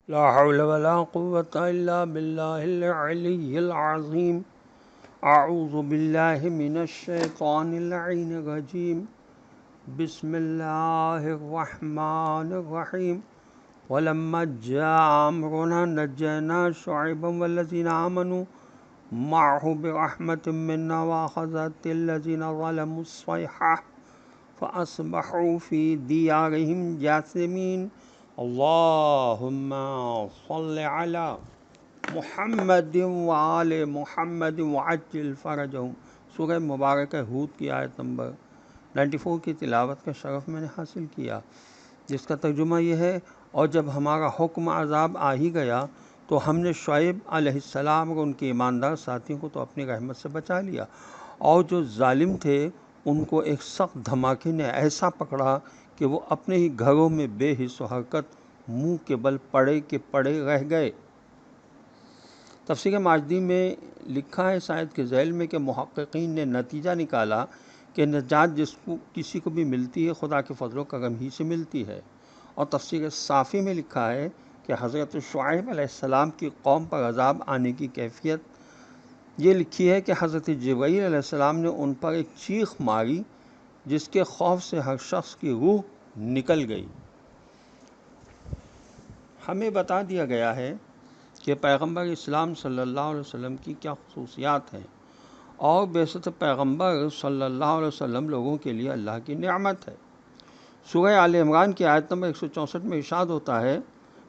لا حول ولا قوة إلا بالله العلي العظيم. أعوذ بالله من الشيطان اللعين الرجيم. بسم الله الرحمن الرحيم. ولما جاء أمرنا نجينا شعيبا والذين آمنوا معه برحمة منا وأخذت الذين ظلموا الصيحة فأصبحوا في ديارهم جاثمين. اللهم صل على محمد وآل محمد وعجل فرجهم. سورہ مبارکہ ہود کی آیت نمبر 94 کی تلاوت کا شرف میں نے حاصل کیا، جس کا ترجمہ یہ ہے: اور جب ہمارا حکم عذاب آ ہی گیا تو ہم نے شعیب علیہ السلام اور ان کے ایماندار ساتھیوں کو تو اپنی رحمت سے بچا لیا، اور جو ظالم تھے ان کو ایک سخت دھماکے نے ایسا پکڑا کہ وہ اپنے ہی گھروں میں بے حس و حرکت منہ کے بل پڑے کے پڑے رہ گئے۔ تفسیر ماجدی میں لکھا ہے اس آیت کے ذیل میں کہ محققین نے نتیجہ نکالا کہ نجات جس کو کسی کو بھی ملتی ہے خدا کے فضل و کرم ہی سے ملتی ہے، اور تفسیر صافی میں لکھا ہے کہ حضرت شعیب علیہ السلام کی قوم پر عذاب آنے کی کیفیت یہ لکھی ہے کہ حضرت جبرائیل علیہ السلام نے ان پر ایک چیخ ماری جس کے خوف سے ہر شخص کی روح نکل گئی۔ ہمیں بتا دیا گیا ہے کہ پیغمبر اسلام صلی اللہ علیہ وسلم کی کیا خصوصیات ہیں، اور بعثت پیغمبر صلی اللہ علیہ وسلم لوگوں کے لیے اللہ کی نعمت ہے۔ سورہ آل عمران کی آیت نمبر 164 میں ارشاد ہوتا ہے: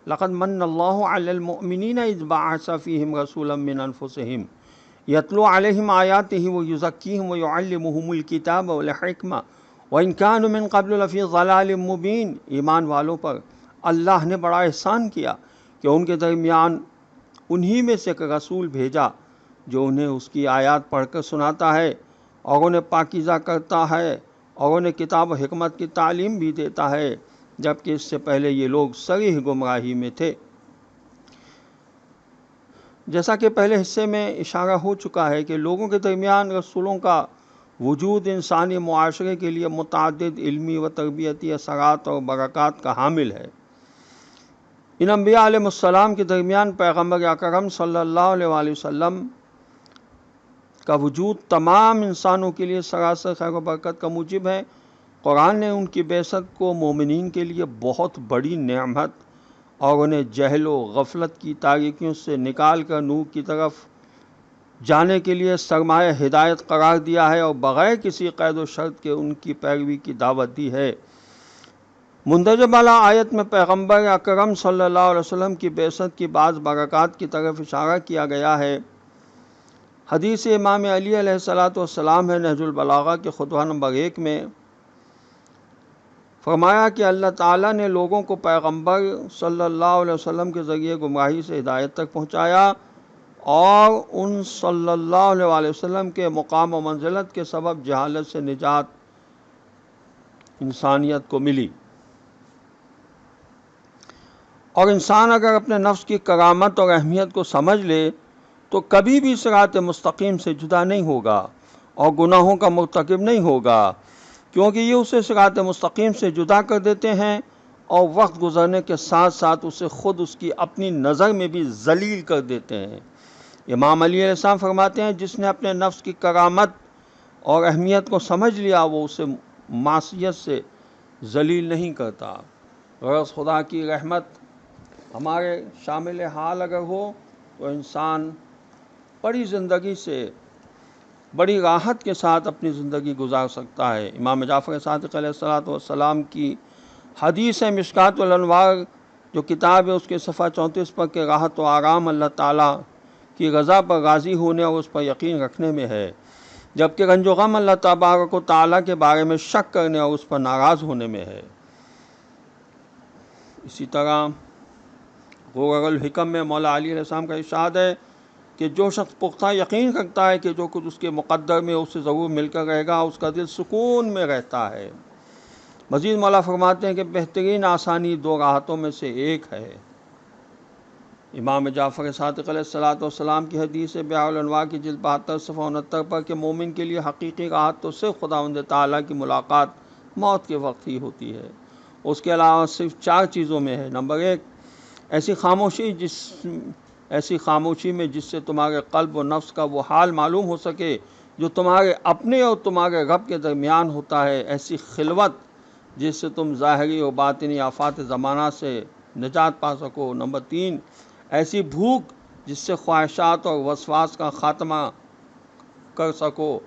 لَقَدْ مَنَّ اللَّهُ عَلَى الْمُؤْمِنِينَ إِذْ بَعَثَ فِيهِمْ رَسُولًا مِّنْ أَنفُسِهِمْ يَتْلُو عَلَيْهِمْ آيَاتِهِ وَيُزَكِّيهِمْ وَيُعَلِّمُهُمُ الْكِتَابَ وَالْحِكْمَةَ وَإِنْ كَانُوا مِنْ قَبْلُ لَفِي ضَلَالٍ مُّبِينٍ۔ ایمان والوں پر اللہ نے بڑا احسان کیا کہ ان کے درمیان انہی میں سے ایک رسول بھیجا جو انہیں اس کی آیات پڑھ کر سناتا ہے اور انہیں پاکیزہ کرتا ہے اور انہیں کتاب و حکمت کی تعلیم بھی دیتا ہے، جبکہ اس سے پہلے یہ لوگ صریح گمراہی میں تھے۔ جیسا کہ پہلے حصے میں اشارہ ہو چکا ہے کہ لوگوں کے درمیان رسولوں کا وجود انسانی معاشرے کے لیے متعدد علمی و تربیتی اثرات اور برکات کا حامل ہے۔ ان انبیاء علیہ السلام کے درمیان پیغمبر اکرم صلی اللہ علیہ وآلہ وسلم کا وجود تمام انسانوں کے لیے سراسر خیر و برکت کا موجب ہے۔ قرآن نے ان کی بعثت کو مومنین کے لیے بہت بڑی نعمت اور انہیں جہل و غفلت کی تاریکیوں سے نکال کر نور کی طرف جانے کے لیے سرمایہ ہدایت قرار دیا ہے، اور بغیر کسی قید و شرط کے ان کی پیروی کی دعوت دی ہے۔ مندرجہ بالا آیت میں پیغمبر اکرم صلی اللہ علیہ وسلم کی بعثت کی بعض برکات کی طرف اشارہ کیا گیا ہے۔ حدیث امام علی علیہ السلام ہے نہج البلاغہ کے خطبہ نمبر 1 میں فرمایا کہ اللہ تعالیٰ نے لوگوں کو پیغمبر صلی اللہ علیہ وسلم کے ذریعے گمراہی سے ہدایت تک پہنچایا، اور ان صلی اللہ علیہ وسلم کے مقام و منزلت کے سبب جہالت سے نجات انسانیت کو ملی۔ اور انسان اگر اپنے نفس کی کرامت اور اہمیت کو سمجھ لے تو کبھی بھی صراط مستقیم سے جدا نہیں ہوگا اور گناہوں کا مرتکب نہیں ہوگا، کیونکہ یہ اسے صراط مستقیم سے جدا کر دیتے ہیں اور وقت گزرنے کے ساتھ ساتھ اسے خود اس کی اپنی نظر میں بھی ذلیل کر دیتے ہیں۔ امام علی علیہ السلام فرماتے ہیں: جس نے اپنے نفس کی کرامت اور اہمیت کو سمجھ لیا وہ اسے معصیت سے ذلیل نہیں کرتا۔ غرض خدا کی رحمت ہمارے شامل حال اگر ہو تو انسان بڑی زندگی سے بڑی راحت کے ساتھ اپنی زندگی گزار سکتا ہے۔ امام جعفر صادق علیہ السلام کی حدیث ہے مشکات الانوار جو کتاب ہے اس کے صفحہ 34 پر کہ راحت و آرام اللہ تعالیٰ کی رضا پر راضی ہونے اور اس پر یقین رکھنے میں ہے، جبکہ رنج و غم اللہ تبارک و تعالیٰ کے بارے میں شک کرنے اور اس پر ناراض ہونے میں ہے۔ اسی طرح غرر الحکم میں مولا علی علیہ السلام کا ارشاد ہے کہ جو شخص پختہ یقین رکھتا ہے کہ جو کچھ اس کے مقدر میں اسے ضرور مل کر رہے گا اس کا دل سکون میں رہتا ہے۔ مزید مولا فرماتے ہیں کہ بہترین آسانی 2 راحتوں میں سے ایک ہے۔ امام جعفر صادق علیہ السلام کی حدیث بیاع الانوار کی جلد 72 صفحہ 69 پر کہ مومن کے لیے حقیقی راحت تو صرف خداوند تعالیٰ کی ملاقات موت کے وقت ہی ہوتی ہے، اس کے علاوہ صرف 4 چیزوں میں ہے۔ نمبر 1، ایسی خاموشی میں جس سے تمہارے قلب و نفس کا وہ حال معلوم ہو سکے جو تمہارے اپنے اور تمہارے رب کے درمیان ہوتا ہے، ایسی خلوت جس سے تم ظاہری و باطنی آفات زمانہ سے نجات پا سکو۔ نمبر 3، ایسی بھوک جس سے خواہشات اور وسواس کا خاتمہ کر سکو۔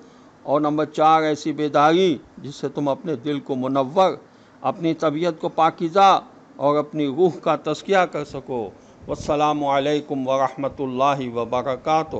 اور نمبر 4، ایسی بیداری جس سے تم اپنے دل کو منور، اپنی طبیعت کو پاکیزہ اور اپنی روح کا تزکیہ کر سکو۔ والسلام علیکم ورحمۃ اللہ وبرکاتہ۔